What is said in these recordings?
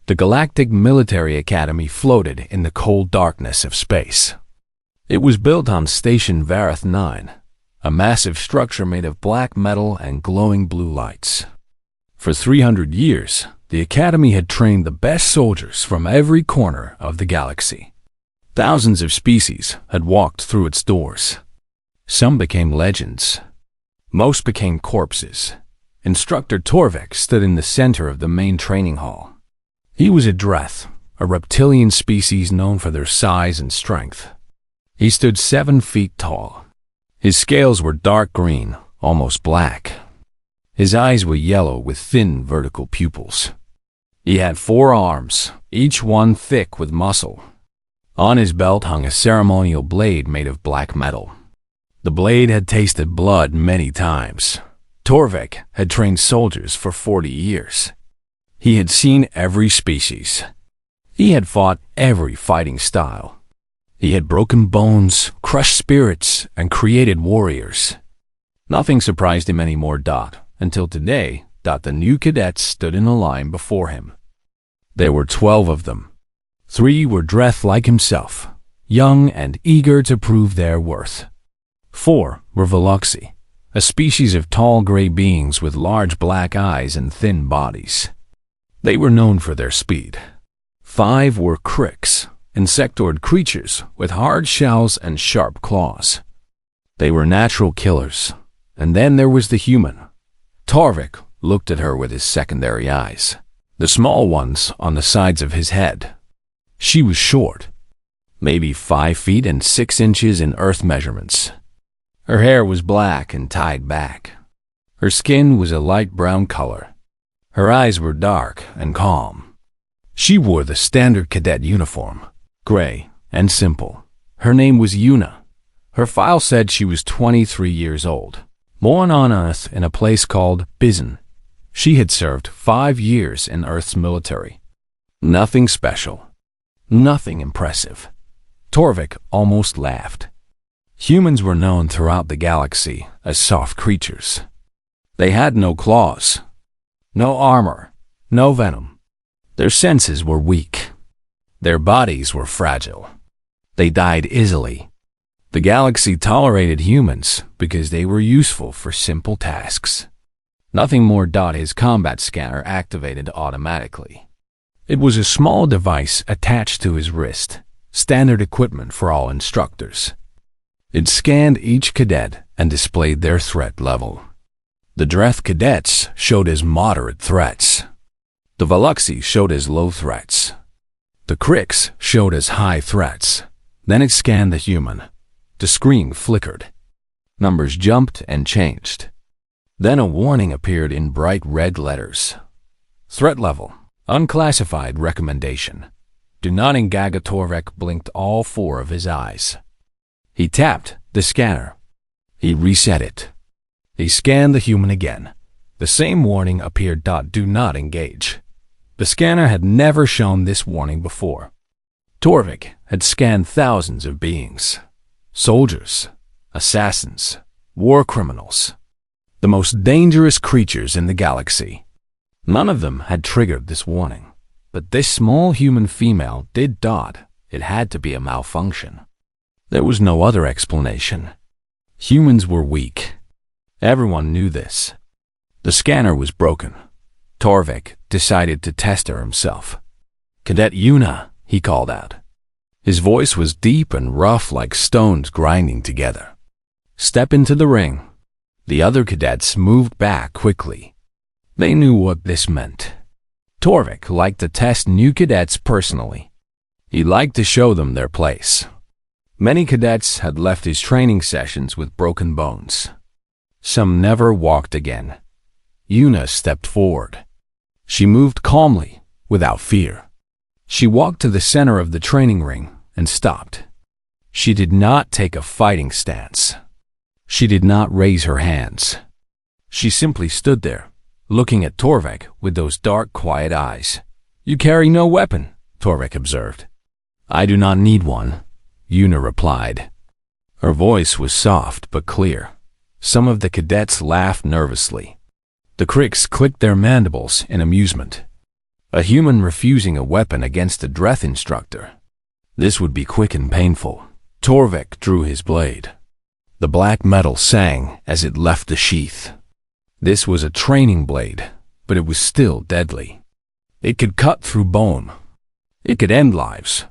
The Galactic Military Academy floated in the cold darkness of space. It was built on Station Vareth 9, a massive structure made of black metal and glowing blue lights. For 300 years, the Academy had trained the best soldiers from every corner of the galaxy. Thousands of species had walked through its doors. Some became legends. Most became corpses. Instructor Torvik stood in the center of the main training hall. He was a Dreth, a reptilian species known for their size and strength. He stood 7 feet tall. His scales were dark green, almost black. His eyes were yellow with thin vertical pupils. He had 4 arms, each one thick with muscle. On his belt hung a ceremonial blade made of black metal. The blade had tasted blood many times. Torvik had trained soldiers for 40 years. He had seen every species. He had fought every fighting style. He had broken bones, crushed spirits, and created warriors. Nothing surprised him anymore, until today, the new cadets stood in a line before him. There were 12 of them. 3 were Dreth like himself, young and eager to prove their worth. 4 were Veloxi, a species of tall gray beings with large black eyes and thin bodies. They were known for their speed. 5 were Crix, insectoid creatures with hard shells and sharp claws. They were natural killers. And then there was the human. Torvik looked at her with his secondary eyes, the small ones on the sides of his head. She was short, maybe 5 feet and 6 inches in Earth measurements. Her hair was black and tied back. Her skin was a light brown color. Her eyes were dark and calm. She wore the standard cadet uniform, gray and simple. Her name was Yuna. Her file said she was 23 years old, born on Earth in a place called Bizin. She had served 5 years in Earth's military. Nothing special. Nothing impressive. Torvik almost laughed. Humans were known throughout the galaxy as soft creatures. They had no claws, no armor, no venom. Their senses were weak. Their bodies were fragile. They died easily. The galaxy tolerated humans because they were useful for simple tasks. Nothing more. His combat scanner activated automatically. It was a small device attached to his wrist, standard equipment for all instructors. It scanned each cadet and displayed their threat level. The Dreth cadets showed as moderate threats. The Veloxi showed as low threats. The Crix showed as high threats. Then it scanned the human. The screen flickered. Numbers jumped and changed. Then a warning appeared in bright red letters. Threat level. Unclassified recommendation. Do not engage. Torvik blinked all 4 of his eyes. He tapped the scanner. He reset it. He scanned the human again. The same warning appeared. Do not engage. The scanner had never shown this warning before. Torvik had scanned thousands of beings. Soldiers, assassins, war criminals. The most dangerous creatures in the galaxy. None of them had triggered this warning. But this small human female did. It had to be a malfunction. There was no other explanation. Humans were weak. Everyone knew this. The scanner was broken. Torvik decided to test her himself. Cadet Yuna, he called out. His voice was deep and rough like stones grinding together. Step into the ring. The other cadets moved back quickly. They knew what this meant. Torvik liked to test new cadets personally. He liked to show them their place. Many cadets had left his training sessions with broken bones. Some never walked again. Yuna stepped forward. She moved calmly, without fear. She walked to the center of the training ring and stopped. She did not take a fighting stance. She did not raise her hands. She simply stood there, looking at Torvik with those dark, quiet eyes. You carry no weapon, Torvik observed. I do not need one, Yuna replied. Her voice was soft but clear. Some of the cadets laughed nervously. The Crix clicked their mandibles in amusement. A human refusing a weapon against a Dreth instructor. This would be quick and painful. Torvik drew his blade. The black metal sang as it left the sheath. This was a training blade, but it was still deadly. It could cut through bone. It could end lives.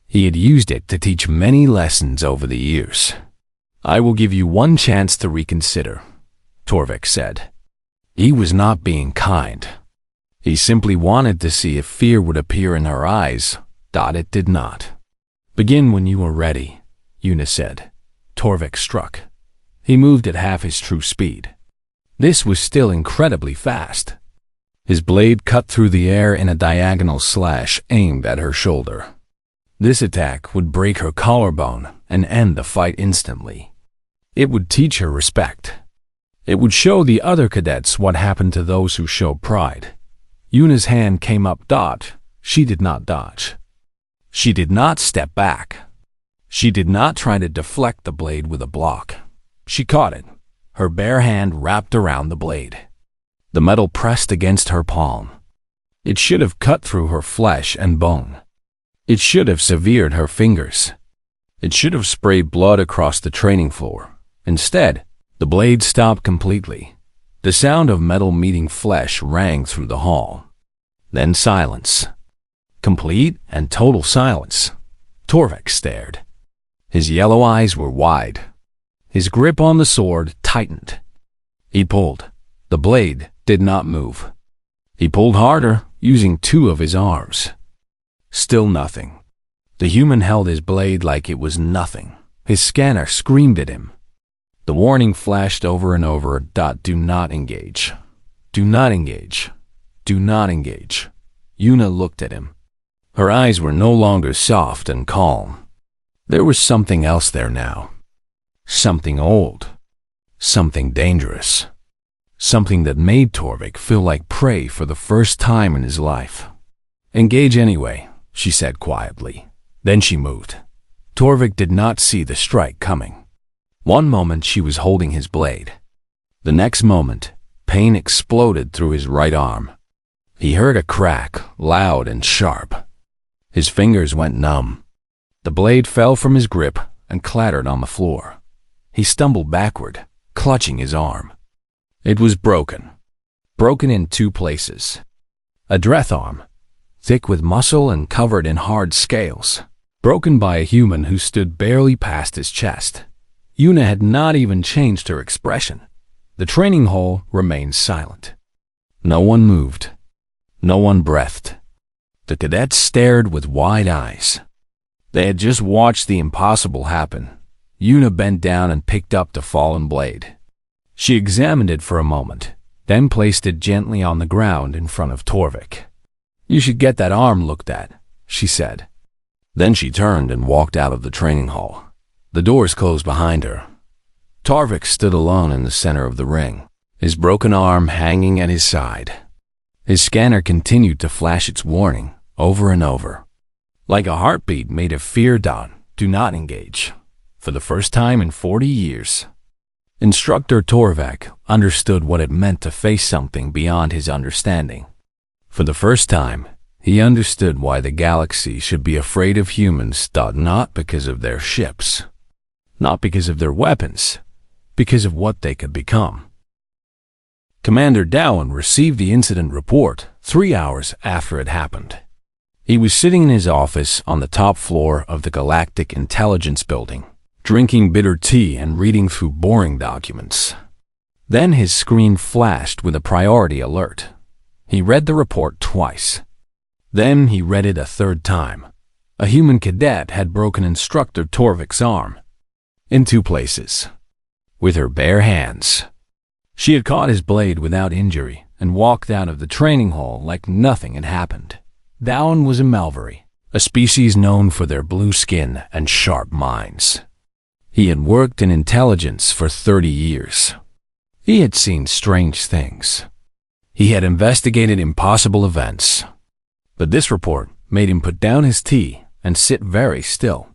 He had used it to teach many lessons over the years. "I will give you one chance to reconsider," Torvik said. He was not being kind. He simply wanted to see if fear would appear in her eyes. It did not. "Begin when you are ready," Una said. Torvik struck. He moved at half his true speed. This was still incredibly fast. His blade cut through the air in a diagonal slash aimed at her shoulder. This attack would break her collarbone and end the fight instantly. It would teach her respect. It would show the other cadets what happened to those who show pride. Una's hand came up. She did not dodge. She did not step back. She did not try to deflect the blade with a block. She caught it, her bare hand wrapped around the blade. The metal pressed against her palm. It should have cut through her flesh and bone. It should have severed her fingers. It should have sprayed blood across the training floor. Instead, the blade stopped completely. The sound of metal meeting flesh rang through the hall. Then silence. Complete and total silence. Torvik stared. His yellow eyes were wide. His grip on the sword tightened. He pulled. The blade did not move. He pulled harder, using 2 of his arms. Still nothing. The human held his blade like it was nothing. His scanner screamed at him. The warning flashed over and over. Do not engage. Do not engage. Do not engage. Una looked at him. Her eyes were no longer soft and calm. There was something else there now. Something old. Something dangerous. Something that made Torvik feel like prey for the first time in his life. "Engage anyway," she said quietly. Then she moved. Torvik did not see the strike coming. One moment she was holding his blade. The next moment, pain exploded through his right arm. He heard a crack, loud and sharp. His fingers went numb. The blade fell from his grip and clattered on the floor. He stumbled backward, clutching his arm. It was broken. Broken in 2 places. A Dreth arm, thick with muscle and covered in hard scales. Broken by a human who stood barely past his chest. Una had not even changed her expression. The training hall remained silent. No one moved. No one breathed. The cadets stared with wide eyes. They had just watched the impossible happen. Una bent down and picked up the fallen blade. She examined it for a moment, then placed it gently on the ground in front of Torvik. "You should get that arm looked at," she said. Then she turned and walked out of the training hall. The doors closed behind her. Torvik stood alone in the center of the ring, his broken arm hanging at his side. His scanner continued to flash its warning over and over. Like a heartbeat made of fear. Do not engage. For the first time in 40 years. Instructor Torvik understood what it meant to face something beyond his understanding. For the first time, he understood why the galaxy should be afraid of humans. Not because of their ships, not because of their weapons, because of what they could become. Commander Dowan received the incident report 3 hours after it happened. He was sitting in his office on the top floor of the Galactic Intelligence Building, drinking bitter tea and reading through boring documents. Then his screen flashed with a priority alert. He read the report twice. Then he read it a 3rd time. A human cadet had broken Instructor Torvik's arm. In 2 places. With her bare hands. She had caught his blade without injury and walked out of the training hall like nothing had happened. Dowan was a Malvery, a species known for their blue skin and sharp minds. He had worked in intelligence for 30 years. He had seen strange things. He had investigated impossible events. But this report made him put down his tea and sit very still.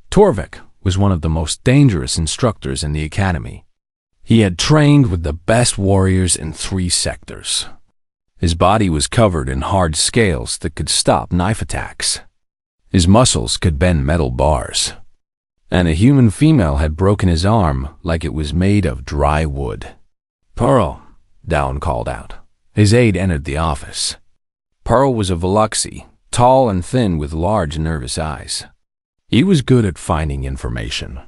Torvik was one of the most dangerous instructors in the academy. He had trained with the best warriors in 3 sectors. His body was covered in hard scales that could stop knife attacks. His muscles could bend metal bars. And a human female had broken his arm like it was made of dry wood. "Pearl," Dowan called out. His aide entered the office. Pearl was a Veluxi, tall and thin with large nervous eyes. He was good at finding information.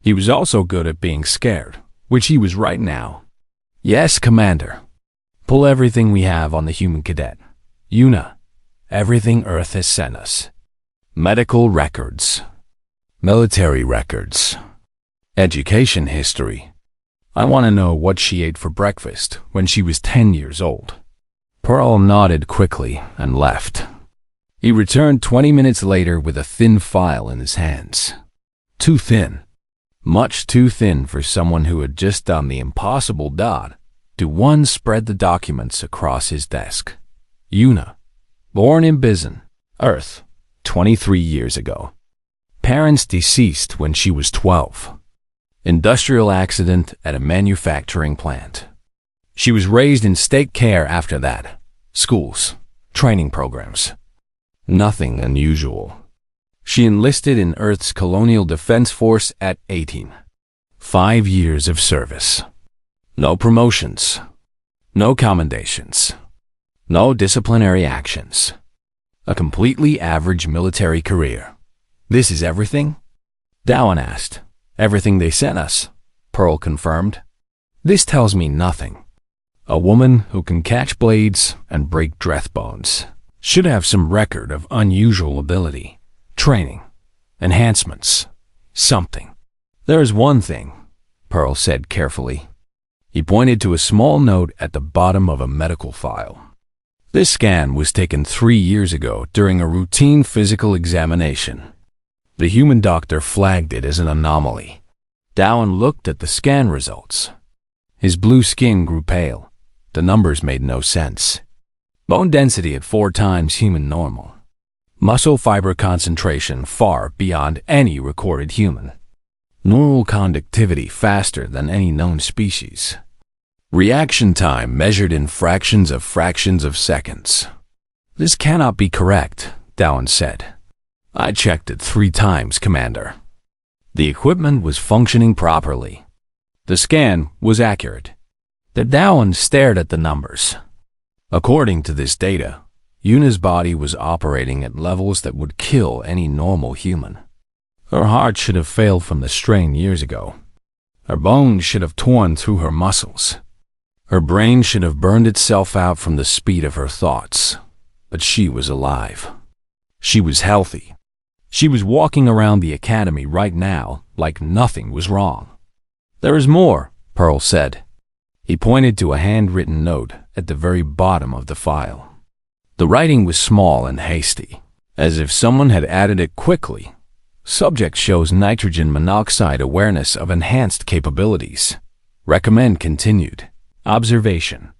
He was also good at being scared, which he was right now. "Yes, Commander. Pull everything we have on the human cadet. Una, everything Earth has sent us. Medical records, military records, education history. I want to know what she ate for breakfast when she was 10 years old." Pearl nodded quickly and left. He returned 20 minutes later with a thin file in his hands. Too thin. Much too thin for someone who had just done the impossible dot to one spread the documents across his desk. Una, born in Bizon, Earth, 23 years ago. Parents deceased when she was 12. Industrial accident at a manufacturing plant. She was raised in state care after that. Schools, training programs. Nothing unusual. She enlisted in Earth's Colonial Defense Force at 18. 5 years of service. No promotions. No commendations. No disciplinary actions. A completely average military career. "This is everything?" Dowan asked. "Everything they sent us," Pearl confirmed. "This tells me nothing. A woman who can catch blades and break dreth bones should have some record of unusual ability, training, enhancements, something." "There is one thing," Pearl said carefully. He pointed to a small note at the bottom of a medical file. This scan was taken 3 years ago during a routine physical examination. The human doctor flagged it as an anomaly. Dowan looked at the scan results. His blue skin grew pale. The numbers made no sense. Bone density at 4 times human normal. Muscle fiber concentration far beyond any recorded human. Neural conductivity faster than any known species. Reaction time measured in fractions of seconds. "This cannot be correct," Dowan said. "I checked it 3 times, Commander." The equipment was functioning properly. The scan was accurate. The Dowan stared at the numbers. According to this data, Una's body was operating at levels that would kill any normal human. Her heart should have failed from the strain years ago. Her bones should have torn through her muscles. Her brain should have burned itself out from the speed of her thoughts. But she was alive. She was healthy. She was walking around the academy right now like nothing was wrong. "There is more," Pearl said. He pointed to a handwritten note at the very bottom of the file. The writing was small and hasty, as if someone had added it quickly. "Subject shows nitrogen monoxide awareness of enhanced capabilities. Recommend continued. Observation.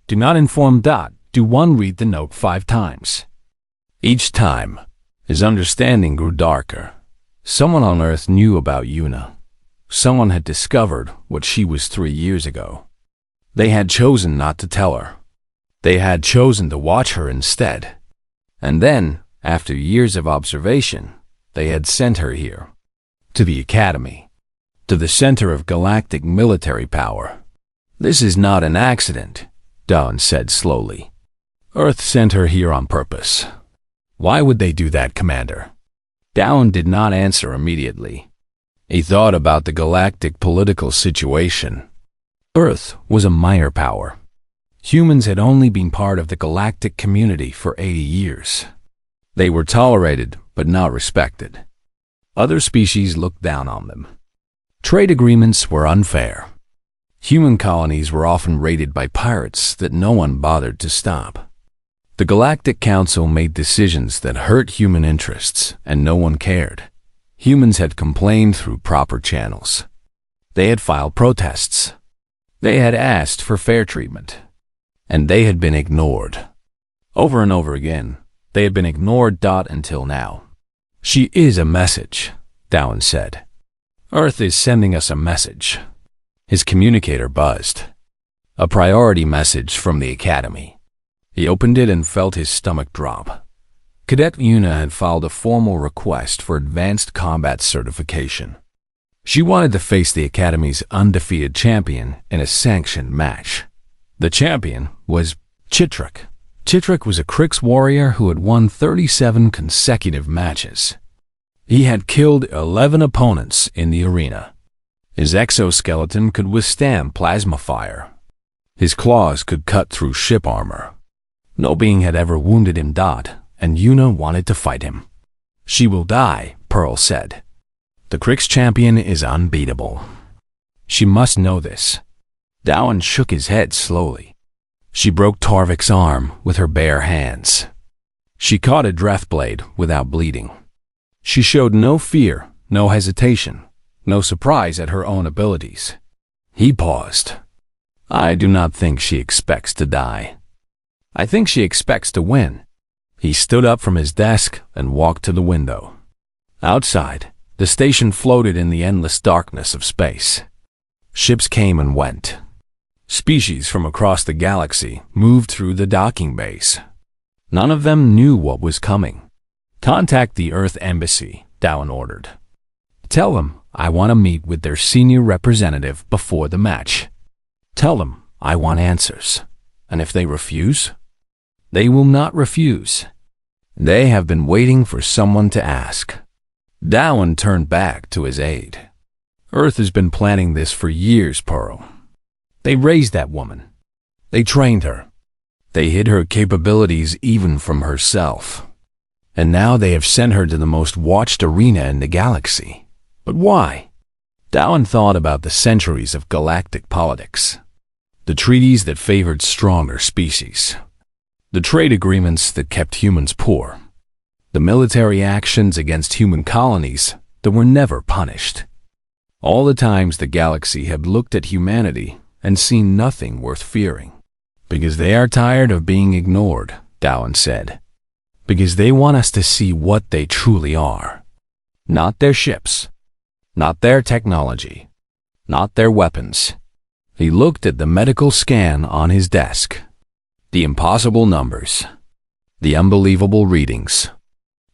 Do not inform dot. Do one read the note 5 times." Each time, his understanding grew darker. Someone on Earth knew about Una. Someone had discovered what she was 3 years ago. They had chosen not to tell her. They had chosen to watch her instead. And then, after years of observation, they had sent her here. To the Academy. To the center of galactic military power. "This is not an accident," Dowan said slowly. "Earth sent her here on purpose." "Why would they do that, Commander?" Dowan did not answer immediately. He thought about the galactic political situation. Earth was a minor power. Humans had only been part of the galactic community for 80 years. They were tolerated, but not respected. Other species looked down on them. Trade agreements were unfair. Human colonies were often raided by pirates that no one bothered to stop. The Galactic Council made decisions that hurt human interests, and no one cared. Humans had complained through proper channels. They had filed protests. They had asked for fair treatment. And they had been ignored. Over and over again, they had been ignored until now. "She is a message," Dowan said. "Earth is sending us a message." His communicator buzzed. "A priority message from the Academy. He opened it and felt his stomach drop. Cadet Yuna had filed a formal request for advanced combat certification. She wanted to face the Academy's undefeated champion in a sanctioned match. The champion was Chitrak. Chitrak was a Krix warrior who had won 37 consecutive matches. He had killed 11 opponents in the arena. His exoskeleton could withstand plasma fire. His claws could cut through ship armor. No being had ever wounded him, and Yuna wanted to fight him. "She will die," Pearl said. "The Krix champion is unbeatable. She must know this." Dowan shook his head slowly. She broke Torvik's arm with her bare hands. She caught a Drethblade without bleeding. She showed no fear, no hesitation, no surprise at her own abilities. He paused. "I do not think she expects to die. I think she expects to win." He stood up from his desk and walked to the window. Outside, the station floated in the endless darkness of space. Ships came and went. Species from across the galaxy moved through the docking bays. None of them knew what was coming. "Contact the Earth Embassy," Dowan ordered. "Tell them I want to meet with their senior representative before the match. Tell them I want answers. And if they refuse, they will not refuse. They have been waiting for someone to ask." Dowan turned back to his aide. "Earth has been planning this for years, Pearl. They raised that woman. They trained her. They hid her capabilities even from herself. And now they have sent her to the most watched arena in the galaxy. But why?" Dowan thought about the centuries of galactic politics. The treaties that favored stronger species. The trade agreements that kept humans poor. The military actions against human colonies that were never punished. All the times the galaxy had looked at humanity and seen nothing worth fearing. "Because they are tired of being ignored," Dowan said. "Because they want us to see what they truly are. Not their ships. Not their technology. Not their weapons." He looked at the medical scan on his desk. The impossible numbers. The unbelievable readings.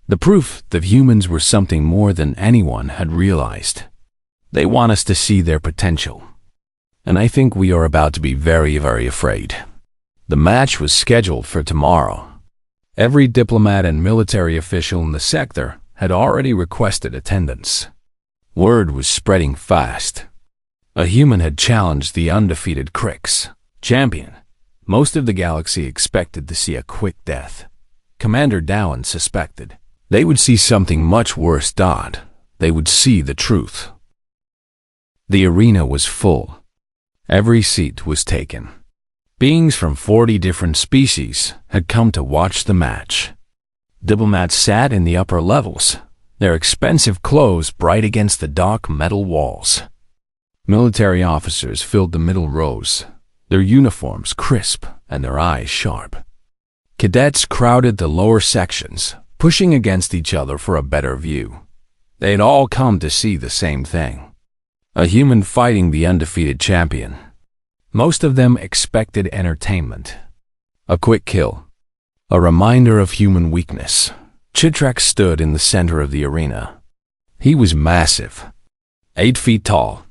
The proof that humans were something more than anyone had realized. They want us to see their potential. And I think we are about to be very, very afraid. The match was scheduled for tomorrow. Every diplomat and military official in the sector had already requested attendance. Word was spreading fast. A human had challenged the undefeated Krix champion. Most of the galaxy expected to see a quick death. Commander Dowan suspected they would see something much worse. They would see the truth. The arena was full. Every seat was taken. Beings from 40 different species had come to watch the match. Diplomats sat in the upper levels, their expensive clothes bright against the dark metal walls. Military officers filled the middle rows, their uniforms crisp and their eyes sharp. Cadets crowded the lower sections, pushing against each other for a better view. They had all come to see the same thing. A human fighting the undefeated champion. Most of them expected entertainment. A quick kill. A reminder of human weakness. Chitrak stood in the center of the arena. He was massive. 8 feet tall.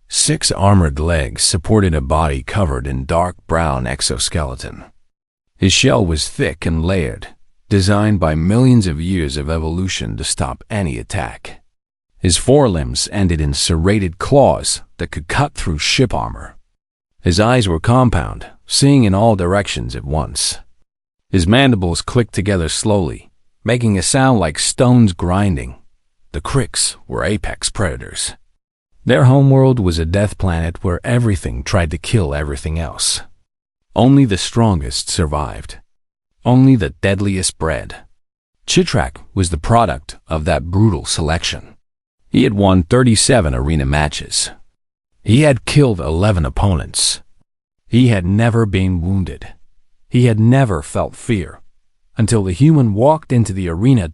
6 armored legs supported a body covered in dark brown exoskeleton. His shell was thick and layered, designed by millions of years of evolution to stop any attack. His forelimbs ended in serrated claws that could cut through ship armor. His eyes were compound, seeing in all directions at once. His mandibles clicked together slowly, making a sound like stones grinding. The Krix were apex predators. Their homeworld was a death planet where everything tried to kill everything else. Only the strongest survived. Only the deadliest bred. Chitrak was the product of that brutal selection. He had won 37 arena matches. He had killed 11 opponents. He had never been wounded. He had never felt fear, until the human walked into the arena.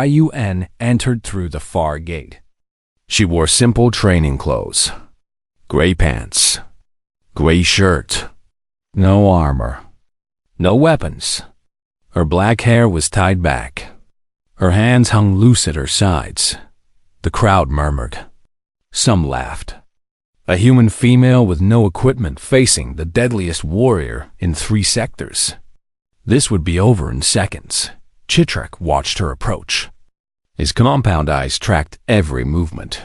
Yun entered through the far gate. She wore simple training clothes. Gray pants. Gray shirt. No armor. No weapons. Her black hair was tied back. Her hands hung loose at her sides. The crowd murmured. Some laughed. A human female with no equipment facing the deadliest warrior in 3 sectors. This would be over in seconds. Chitrak watched her approach. His compound eyes tracked every movement.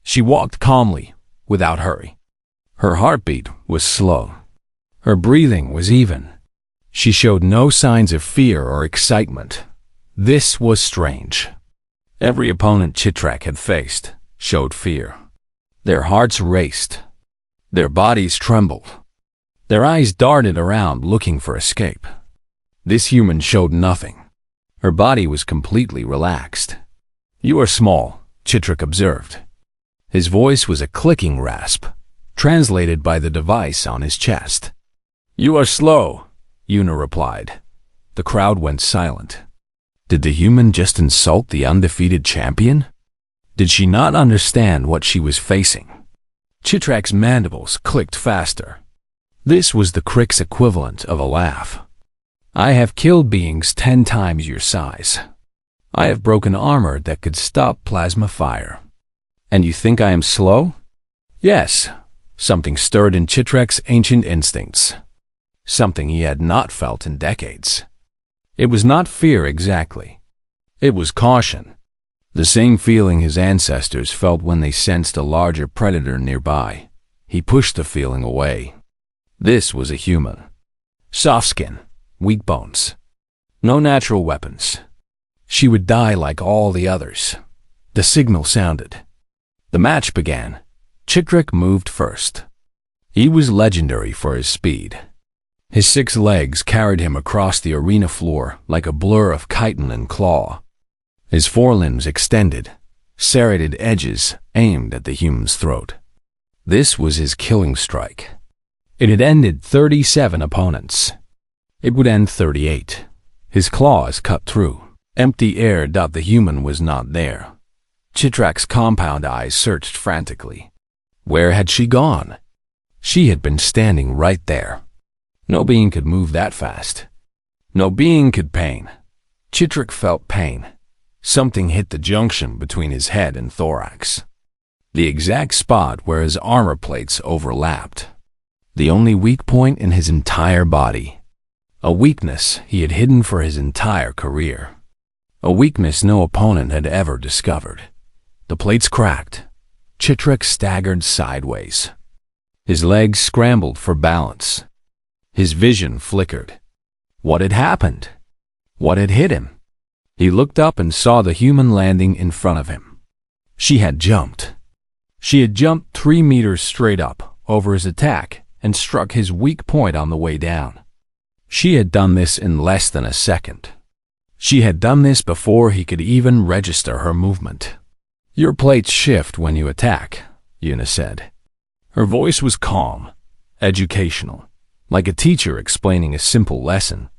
She walked calmly, without hurry. Her heartbeat was slow. Her breathing was even. She showed no signs of fear or excitement. This was strange. Every opponent Chitrak had faced showed fear. Their hearts raced. Their bodies trembled. Their eyes darted around looking for escape. This human showed nothing. Her body was completely relaxed. You are small, Chitrak observed. His voice was a clicking rasp, translated by the device on his chest. You are slow, Yuna replied. The crowd went silent. Did the human just insult the undefeated champion? Did she not understand what she was facing? Chitrak's mandibles clicked faster. This was the crick's equivalent of a laugh. I have killed beings 10 times your size. I have broken armor that could stop plasma fire. And you think I am slow? Yes, something stirred in Chitrak's ancient instincts. Something he had not felt in decades. It was not fear exactly. It was caution. The same feeling his ancestors felt when they sensed a larger predator nearby. He pushed the feeling away. This was a human. Soft skin, weak bones. No natural weapons. She would die like all the others. The signal sounded. The match began. Chitrak moved first. He was legendary for his speed. His 6 legs carried him across the arena floor like a blur of chitin and claw. His forelimbs extended, serrated edges aimed at the human's throat. This was his killing strike. It had ended 37 opponents. It would end 38. His claws cut through. Empty air. The human was not there. Chitrak's compound eyes searched frantically. Where had she gone? She had been standing right there. No being could move that fast. No being could pain. Chitrak felt pain. Something hit the junction between his head and thorax. The exact spot where his armor plates overlapped. The only weak point in his entire body. A weakness he had hidden for his entire career. A weakness no opponent had ever discovered. The plates cracked. Chitrak staggered sideways. His legs scrambled for balance. His vision flickered. What had happened? What had hit him? He looked up and saw the human landing in front of him. She had jumped. She had jumped 3 meters straight up over his attack and struck his weak point on the way down. She had done this in less than a second. She had done this before he could even register her movement. Your plates shift when you attack, Yuna said. Her voice was calm, educational, like a teacher explaining a simple lesson.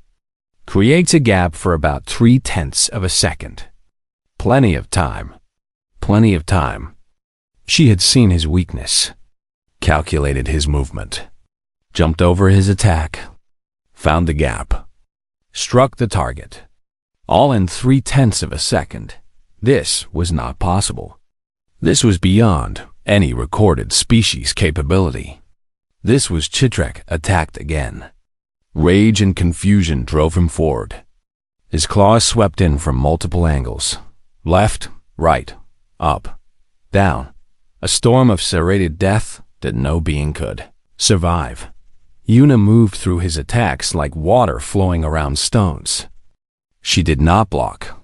Creates a gap for about 3/10 of a second. Plenty of time. Plenty of time. She had seen his weakness, calculated his movement, jumped over his attack, found the gap, struck the target. All in 3/10 of a second. This was not possible. This was beyond any recorded species capability. This was Chitrak attacked again. Rage and confusion drove him forward. His claws swept in from multiple angles. Left, right, up, down. A storm of serrated death that no being could survive. Yuna moved through his attacks like water flowing around stones. She did not block.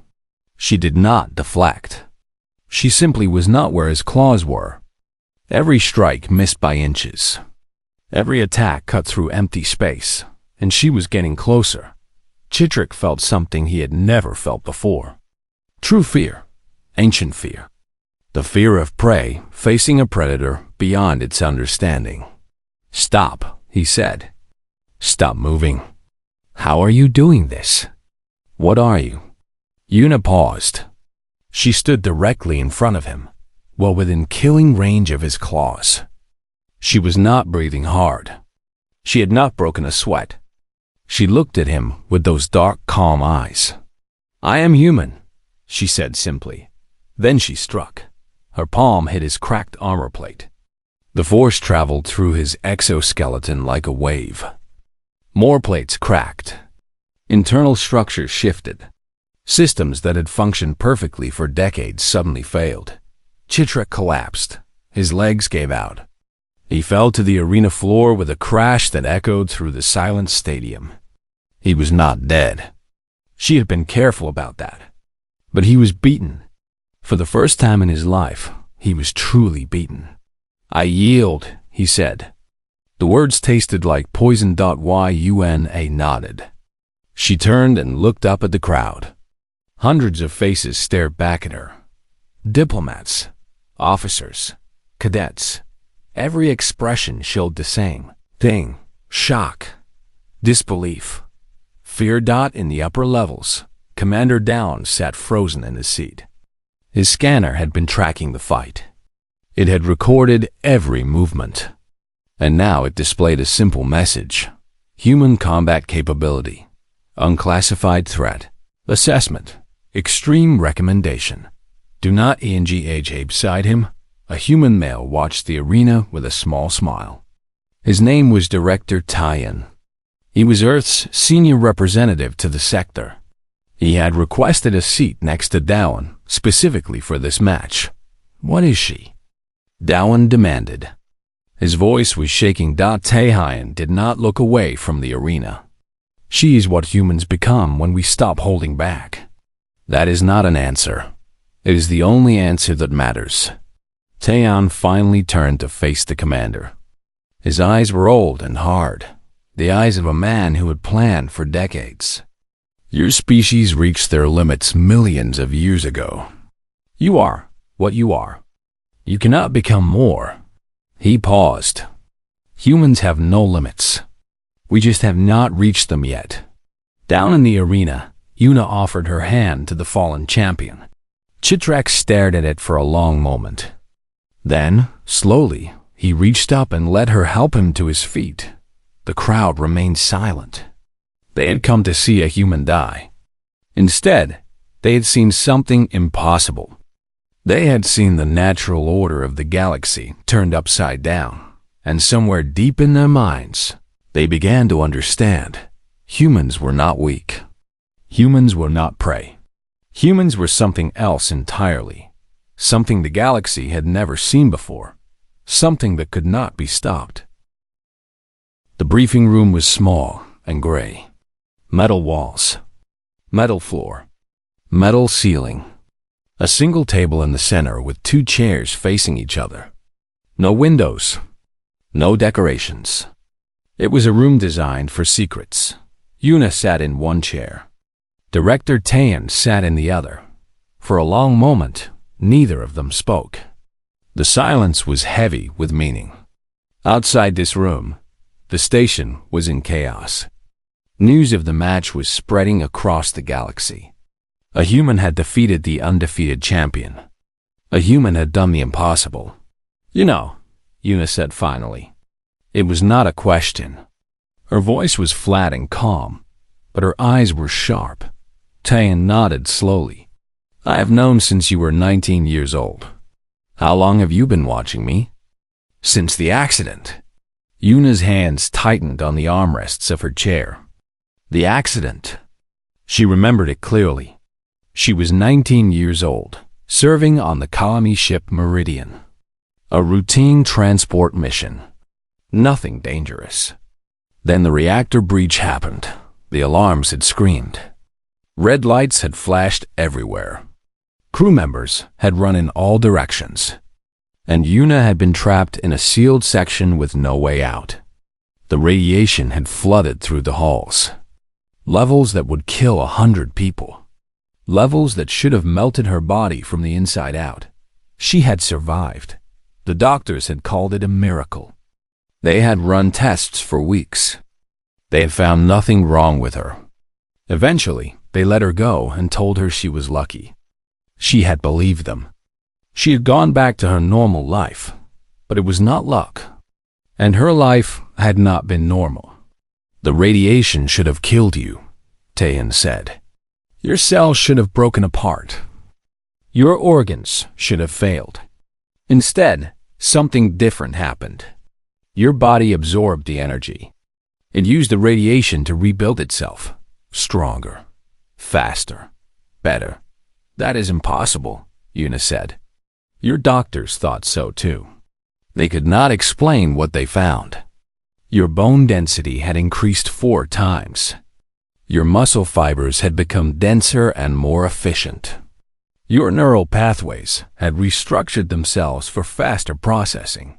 She did not deflect. She simply was not where his claws were. Every strike missed by inches. Every attack cut through empty space. And she was getting closer. Chitrak felt something he had never felt before. True fear. Ancient fear. The fear of prey facing a predator beyond its understanding. Stop, he said. Stop moving. How are you doing this? What are you? Yuna paused. She stood directly in front of him, well within killing range of his claws. She was not breathing hard. She had not broken a sweat. She looked at him with those dark, calm eyes. "I am human," she said simply. Then she struck. Her palm hit his cracked armor plate. The force traveled through his exoskeleton like a wave. More plates cracked. Internal structures shifted. Systems that had functioned perfectly for decades suddenly failed. Chitrak collapsed. His legs gave out. He fell to the arena floor with a crash that echoed through the silent stadium. He was not dead. She had been careful about that. But he was beaten. For the first time in his life, he was truly beaten. "I yield," he said. The words tasted like poison. Yuna nodded. She turned and looked up at the crowd. Hundreds of faces stared back at her. Diplomats, officers, cadets. Every expression showed the same thing: shock, disbelief, fear. In the upper levels, Commander Down sat frozen in his seat. His scanner had been tracking the fight. It had recorded every movement. And now it displayed a simple message: human combat capability, unclassified threat, assessment, extreme recommendation. Do not engage. Beside him, a human male watched the arena with a small smile. His name was Director Tyan. He was Earth's senior representative to the sector. He had requested a seat next to Dowan specifically for this match. "What is she?" Dowan demanded. His voice was shaking. Taehyun did not look away from the arena. "She is what humans become when we stop holding back." That is not an answer. It is the only answer that matters. Taehyun finally turned to face the commander. His eyes were old and hard, the eyes of a man who had planned for decades. "Your species reached their limits millions of years ago. You are what you are. You cannot become more." He paused. "Humans have no limits. We just have not reached them yet." Down in the arena, Yuna offered her hand to the fallen champion. Chitrak stared at it for a long moment. Then, slowly, he reached up and let her help him to his feet. The crowd remained silent. They had come to see a human die. Instead, they had seen something impossible. They had seen the natural order of the galaxy turned upside down, and somewhere deep in their minds, they began to understand humans were not weak. Humans were not prey. Humans were something else entirely, something the galaxy had never seen before, something that could not be stopped. The briefing room was small and gray. Metal walls, metal floor, metal ceiling. A single table in the center with two chairs facing each other. No windows, no decorations. It was a room designed for secrets. Yuna sat in one chair. Director Taehyun sat in the other. For a long moment, neither of them spoke. The silence was heavy with meaning. Outside this room, the station was in chaos. News of the match was spreading across the galaxy. A human had defeated the undefeated champion. A human had done the impossible. "You know," Yuna said finally. It was not a question. Her voice was flat and calm, but her eyes were sharp. Taehyun nodded slowly. "I have known since you were 19 years old. How long have you been watching me?" "Since the accident." Yuna's hands tightened on the armrests of her chair. The accident. She remembered it clearly. She was 19 years old, serving on the colony ship Meridian. A routine transport mission. Nothing dangerous. Then the reactor breach happened. The alarms had screamed. Red lights had flashed everywhere. Crew members had run in all directions. And Yuna had been trapped in a sealed section with no way out. The radiation had flooded through the halls. Levels that would kill 100 people. Levels that should have melted her body from the inside out. She had survived. The doctors had called it a miracle. They had run tests for weeks. They had found nothing wrong with her. Eventually, they let her go and told her she was lucky. She had believed them. She had gone back to her normal life, but it was not luck. And her life had not been normal. The radiation should have killed you, Taeyan said. Your cells should have broken apart. Your organs should have failed. Instead, something different happened. Your body absorbed the energy. It used the radiation to rebuild itself. Stronger, faster, better. That is impossible, Yuna said. Your doctors thought so too. They could not explain what they found. Your bone density had increased 4 times. Your muscle fibers had become denser and more efficient. Your neural pathways had restructured themselves for faster processing.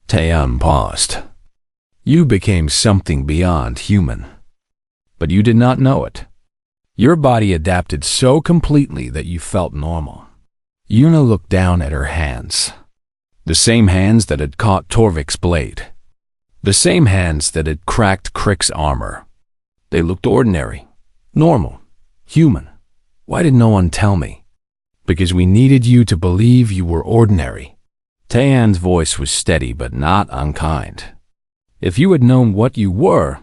Taeyan paused. You became something beyond human. But you did not know it. Your body adapted so completely that you felt normal. Yuna looked down at her hands. The same hands that had caught Torvik's blade. The same hands that had cracked Crick's armor. They looked ordinary, normal, human. Why did no one tell me? Because we needed you to believe you were ordinary. Taeyan's voice was steady but not unkind. If you had known what you were,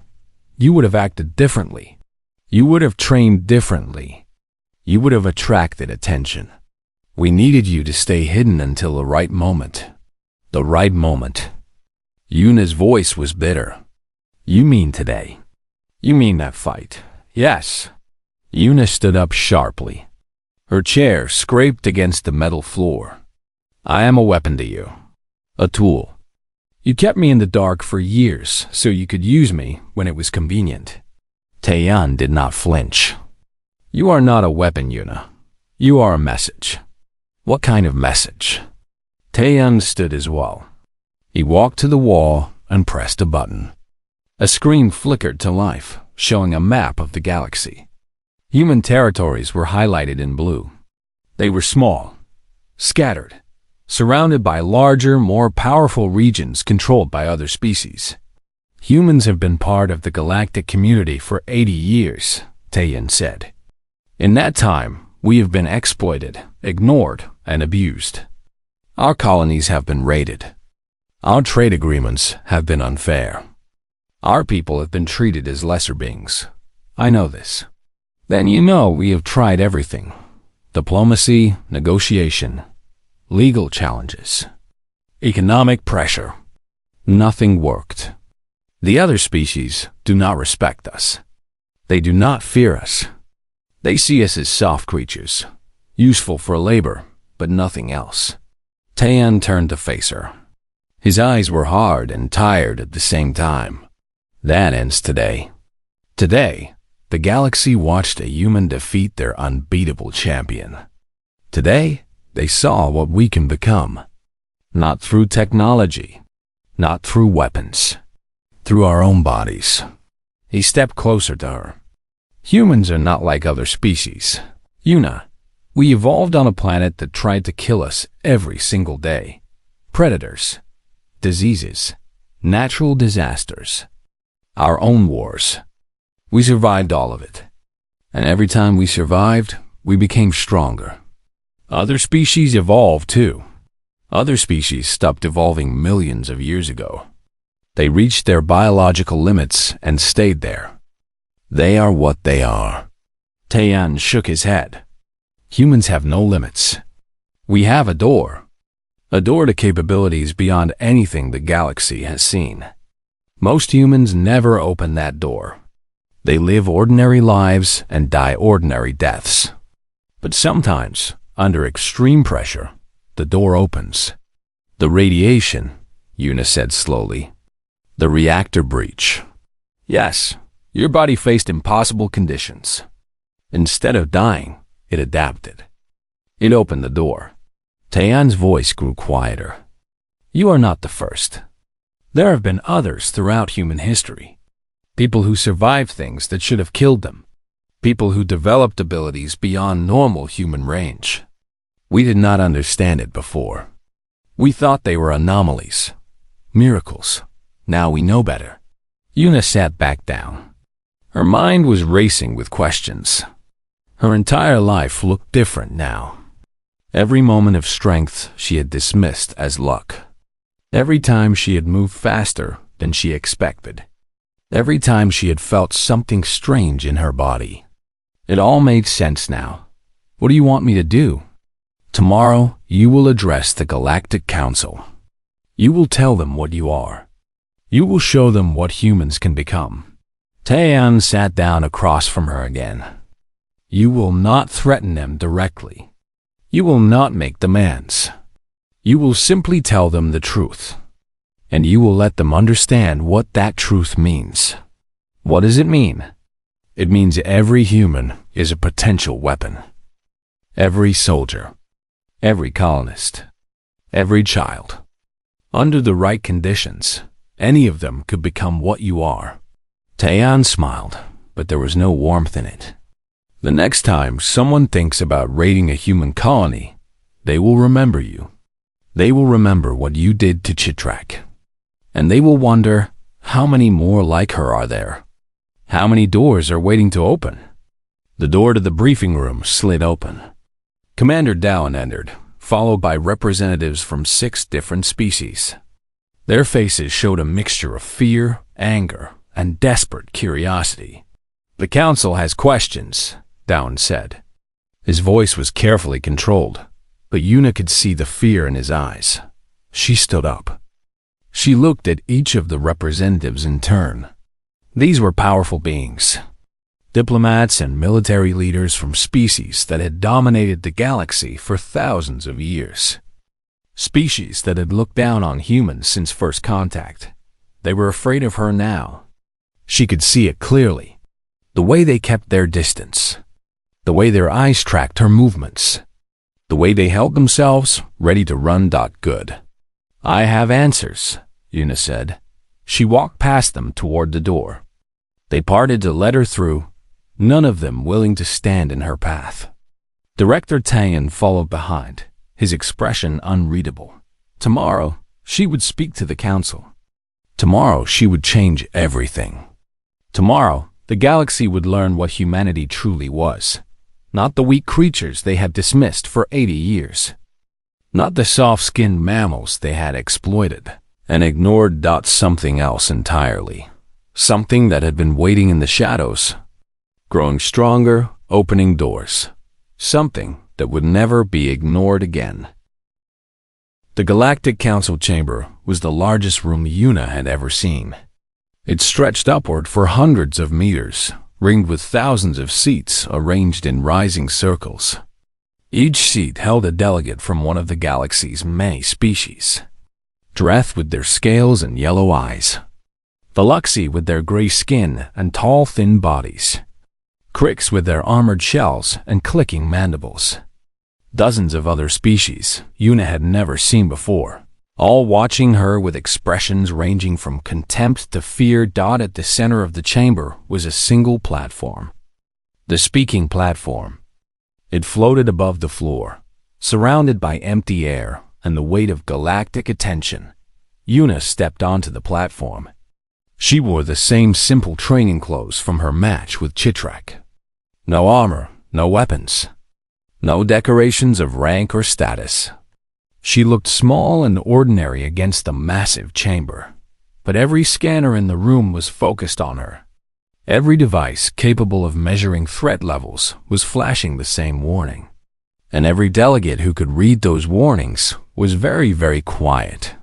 you would have acted differently. You would have trained differently. You would have attracted attention. We needed you to stay hidden until the right moment. The right moment. Yuna's voice was bitter. You mean today? You mean that fight? Yes. Yuna stood up sharply. Her chair scraped against the metal floor. I am a weapon to you. A tool. You kept me in the dark for years so you could use me when it was convenient. Taeyan did not flinch. You are not a weapon, Yuna. You are a message. What kind of message? Taeyan stood as well. He walked to the wall and pressed a button. A screen flickered to life, showing a map of the galaxy. Human territories were highlighted in blue. They were small, scattered, surrounded by larger, more powerful regions controlled by other species. Humans have been part of the galactic community for 80 years, Taeyan said. In that time, we have been exploited, ignored, and abused. Our colonies have been raided. Our trade agreements have been unfair. Our people have been treated as lesser beings. I know this. Then you know we have tried everything. Diplomacy, negotiation, legal challenges, economic pressure. Nothing worked. The other species do not respect us. They do not fear us. They see us as soft creatures, useful for labor, but nothing else. Taeyan turned to face her. His eyes were hard and tired at the same time. That ends today. Today, the galaxy watched a human defeat their unbeatable champion. Today, they saw what we can become. Not through technology, not through weapons, through our own bodies. He stepped closer to her. Humans are not like other species. Yuna, we evolved on a planet that tried to kill us every single day. Predators, diseases, natural disasters, our own wars. We survived all of it. And every time we survived, we became stronger. Other species evolved too. Other species stopped evolving millions of years ago. They reached their biological limits and stayed there. They are what they are. Taeyan shook his head. Humans have no limits. We have a door to capabilities beyond anything the galaxy has seen. Most humans never open that door. They live ordinary lives and die ordinary deaths. But sometimes, under extreme pressure, the door opens. The radiation, Yuna said slowly. The reactor breach. Yes, your body faced impossible conditions. Instead of dying, it adapted. It opened the door. Taeyan's voice grew quieter. You are not the first. There have been others throughout human history. People who survived things that should have killed them. People who developed abilities beyond normal human range. We did not understand it before. We thought they were anomalies, miracles. Now we know better. Yuna sat back down. Her mind was racing with questions. Her entire life looked different now. Every moment of strength she had dismissed as luck. Every time she had moved faster than she expected. Every time she had felt something strange in her body. It all made sense now. What do you want me to do? Tomorrow, you will address the Galactic Council. You will tell them what you are. You will show them what humans can become. Taeyeon sat down across from her again. You will not threaten them directly. You will not make demands. You will simply tell them the truth. And you will let them understand what that truth means. What does it mean? It means every human is a potential weapon. Every soldier, every colonist, every child. Under the right conditions, any of them could become what you are. Taeyeon smiled, but there was no warmth in it. The next time someone thinks about raiding a human colony, they will remember you. They will remember what you did to Chitrak. And they will wonder, how many more like her are there? How many doors are waiting to open? The door to the briefing room slid open. Commander Dowan entered, followed by representatives from 6 different species. Their faces showed a mixture of fear, anger, and desperate curiosity. The council has questions, Dowan said. His voice was carefully controlled, but Yuna could see the fear in his eyes. She stood up. She looked at each of the representatives in turn. These were powerful beings. Diplomats and military leaders from species that had dominated the galaxy for thousands of years. Species that had looked down on humans since first contact. They were afraid of her now. She could see it clearly. The way they kept their distance. The way their eyes tracked her movements. The way they held themselves, ready to run. Good. I have answers, Yuna said. She walked past them toward the door. They parted to let her through, none of them willing to stand in her path. Director Taeyeon followed behind, his expression unreadable. Tomorrow, she would speak to the council. Tomorrow, she would change everything. Tomorrow, the galaxy would learn what humanity truly was. Not the weak creatures they had dismissed for 80 years. Not the soft-skinned mammals they had exploited and ignored. Something else entirely. Something that had been waiting in the shadows, growing stronger, opening doors. Something that would never be ignored again. The Galactic Council chamber was the largest room Yuna had ever seen. It stretched upward for hundreds of meters, ringed with thousands of seats arranged in rising circles. Each seat held a delegate from one of the galaxy's many species. Dreth with their scales and yellow eyes. Veluxi with their gray skin and tall, thin bodies. Crix with their armored shells and clicking mandibles. Dozens of other species Yuna had never seen before, all watching her with expressions ranging from contempt to fear. At the center of the chamber was a single platform. The speaking platform. It floated above the floor, surrounded by empty air and the weight of galactic attention. Yuna stepped onto the platform. She wore the same simple training clothes from her match with Chitrak. No armor, no weapons, no decorations of rank or status. She looked small and ordinary against the massive chamber, but every scanner in the room was focused on her. Every device capable of measuring threat levels was flashing the same warning. And every delegate who could read those warnings was very, very quiet.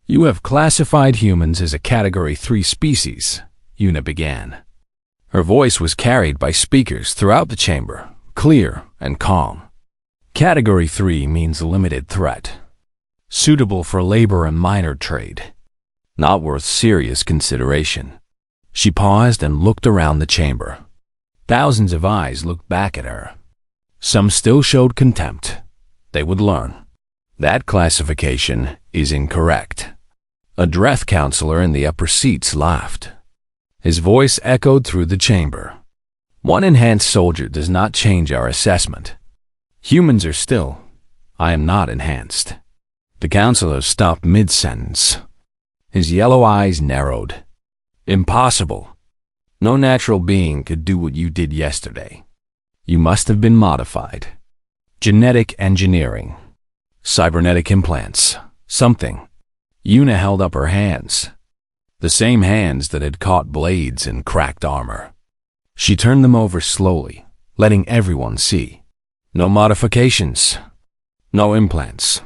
You have classified humans as a Category 3 species, Yuna began. Her voice was carried by speakers throughout the chamber, clear and calm. Category 3 means limited threat. Suitable for labor and minor trade. Not worth serious consideration. She paused and looked around the chamber. Thousands of eyes looked back at her. Some still showed contempt. They would learn. That classification is incorrect. A Dreth counselor in the upper seats laughed. His voice echoed through the chamber. One enhanced soldier does not change our assessment. Humans are still. I am not enhanced. The counselor stopped mid-sentence. His yellow eyes narrowed. Impossible. No natural being could do what you did yesterday. You must have been modified. Genetic engineering. Cybernetic implants. Something. Yuna held up her hands. the same hands that had caught blades and cracked armor. She turned them over slowly, letting everyone see. No modifications, no implants,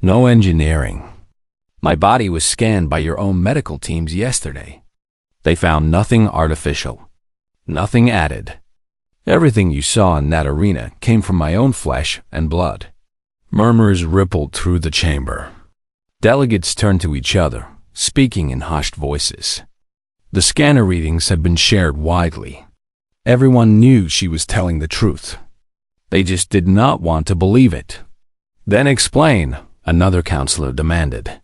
no engineering. My body was scanned by your own medical teams yesterday. They found nothing artificial, nothing added. Everything you saw in that arena came from my own flesh and blood. Murmurs rippled through the chamber. Delegates turned to each other, speaking in hushed voices. The scanner readings had been shared widely. Everyone knew she was telling the truth. They just did not want to believe it. Then explain, another counselor demanded.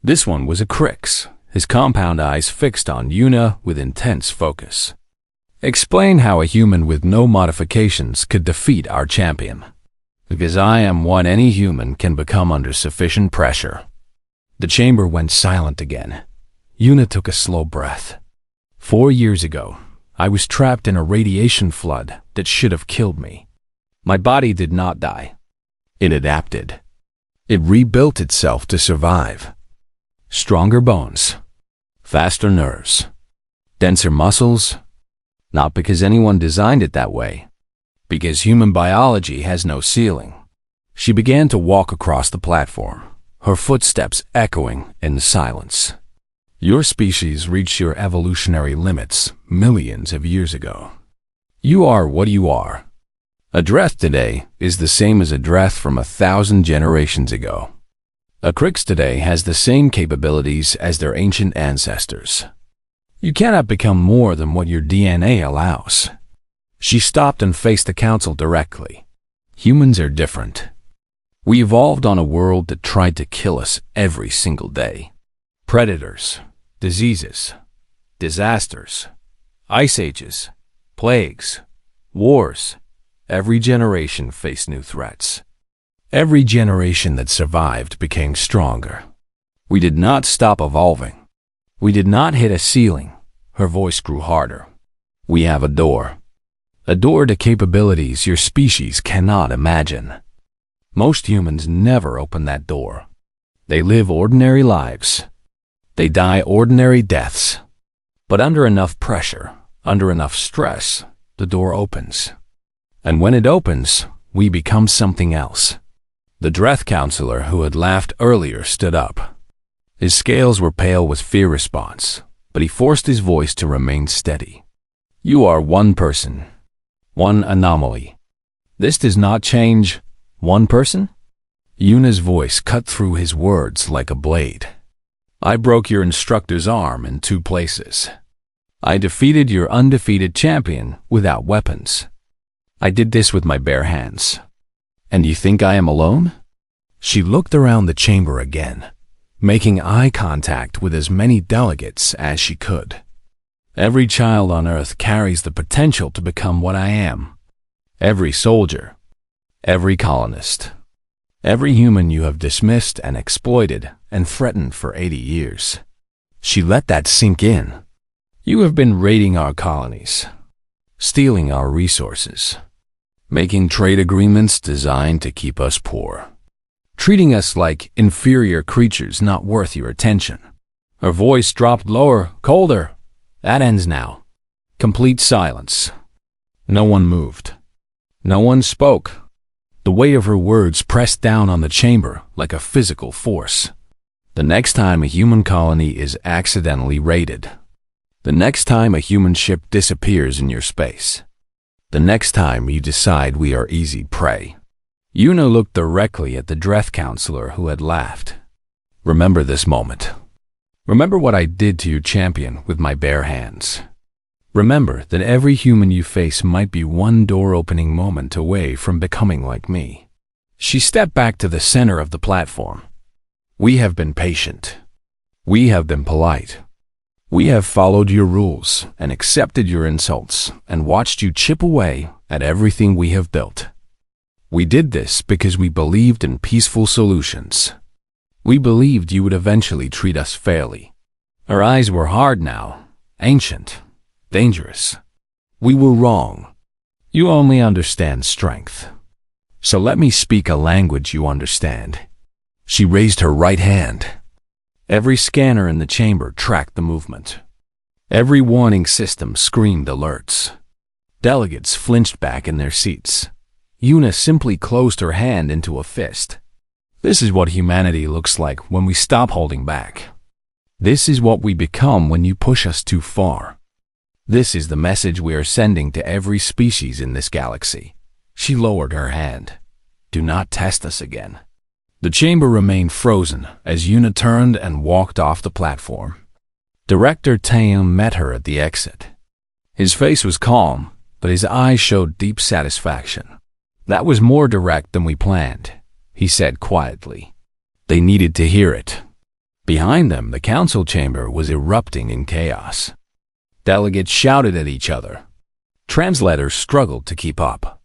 This one was a Crix, his compound eyes fixed on Yuna with intense focus. Explain how a human with no modifications could defeat our champion. Because I am what any human can become under sufficient pressure. The chamber went silent again. Yuna took a slow breath. 4 years ago, I was trapped in a radiation flood that should have killed me. My body did not die. It adapted. It rebuilt itself to survive. Stronger bones, faster nerves, denser muscles. Not because anyone designed it that way, because human biology has no ceiling. She began to walk across the platform, her footsteps echoing in the silence. Your species reached your evolutionary limits millions of years ago. You are what you are. A Dreth today is the same as a Dreth from 1,000 generations ago. A Crix today has the same capabilities as their ancient ancestors. You cannot become more than what your DNA allows. She stopped and faced the council directly. Humans are different. We evolved on a world that tried to kill us every single day. Predators, diseases, disasters, ice ages, plagues, wars. Every generation faced new threats. Every generation that survived became stronger. We did not stop evolving. We did not hit a ceiling. Her voice grew harder. We have a door. A door to capabilities your species cannot imagine. Most humans never open that door. They live ordinary lives. They die ordinary deaths. But under enough pressure, under enough stress, the door opens. And when it opens, we become something else. The Dreth counselor who had laughed earlier stood up. His scales were pale with fear response, but he forced his voice to remain steady. You are one person, one anomaly. This does not change one person? Yuna's voice cut through his words like a blade. I broke your instructor's arm in 2 places. I defeated your undefeated champion without weapons. I did this with my bare hands. And you think I am alone? She looked around the chamber again, making eye contact with as many delegates as she could. Every child on Earth carries the potential to become what I am. Every soldier, every colonist, every human you have dismissed and exploited and threatened for 80 years. She let that sink in. You have been raiding our colonies, stealing our resources, making trade agreements designed to keep us poor, treating us like inferior creatures not worth your attention. Her voice dropped lower, colder. That ends now. Complete silence. No one moved. No one spoke. The weight of her words pressed down on the chamber like a physical force. The next time a human colony is accidentally raided, the next time a human ship disappears in your space, the next time you decide we are easy prey. Yuna looked directly at the Dreth counselor who had laughed. Remember this moment. Remember what I did to your champion with my bare hands. Remember that every human you face might be one door-opening moment away from becoming like me. She stepped back to the center of the platform. We have been patient. We have been polite. We have followed your rules and accepted your insults and watched you chip away at everything we have built. We did this because we believed in peaceful solutions. We believed you would eventually treat us fairly. Our eyes were hard now, ancient, dangerous. We were wrong. You only understand strength. So let me speak a language you understand. She raised her right hand. Every scanner in the chamber tracked the movement. Every warning system screamed alerts. Delegates flinched back in their seats. Una simply closed her hand into a fist. This is what humanity looks like when we stop holding back. This is what we become when you push us too far. This is the message we are sending to every species in this galaxy. She lowered her hand. Do not test us again. The chamber remained frozen as Una turned and walked off the platform. Director Taeyeon met her at the exit. His face was calm, but his eyes showed deep satisfaction. That was more direct than we planned, he said quietly. They needed to hear it. Behind them, the council chamber was erupting in chaos. Delegates shouted at each other. Translators struggled to keep up.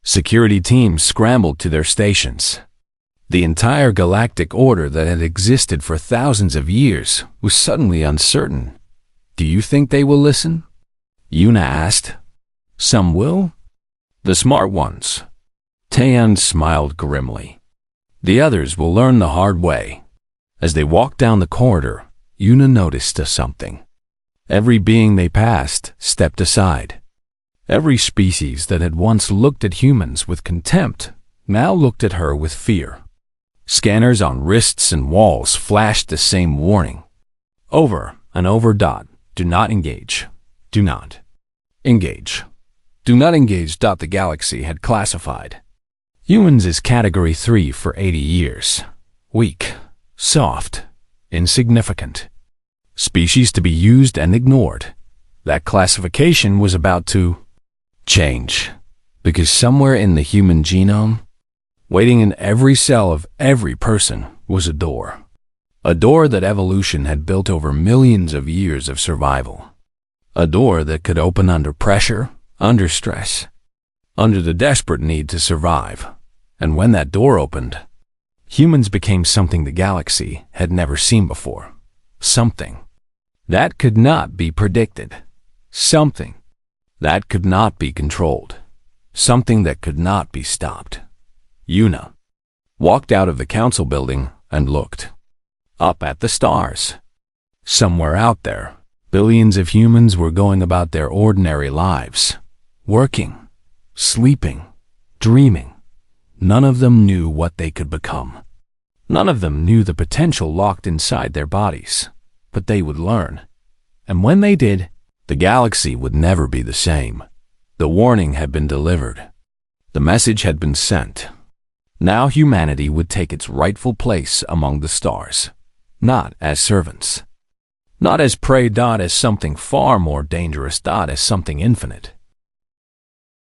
Security teams scrambled to their stations. The entire galactic order that had existed for thousands of years was suddenly uncertain. Do you think they will listen? Una asked. Some will? The smart ones. Taeyeon smiled grimly. The others will learn the hard way. As they walked down the corridor, Una noticed something. Every being they passed stepped aside. Every species that had once looked at humans with contempt now looked at her with fear. Scanners on wrists and walls flashed the same warning. Over and over. Do not engage. Do not engage. Do not engage. The galaxy had classified humans as Category 3 for 80 years. Weak, soft, insignificant. Species to be used and ignored. That classification was about to change, because somewhere in the human genome, waiting in every cell of every person, was a door. A door that evolution had built over millions of years of survival. A door that could open under pressure, under stress, under the desperate need to survive. And when that door opened, humans became something the galaxy had never seen before. Something that could not be predicted. Something that could not be controlled. Something that could not be stopped. Una walked out of the council building and looked up at the stars. Somewhere out there, billions of humans were going about their ordinary lives, working, sleeping, dreaming. None of them knew what they could become. None of them knew the potential locked inside their bodies, but they would learn. And when they did, the galaxy would never be the same. The warning had been delivered. The message had been sent. Now humanity would take its rightful place among the stars, not as servants, not as prey, as something far more dangerous, as something infinite.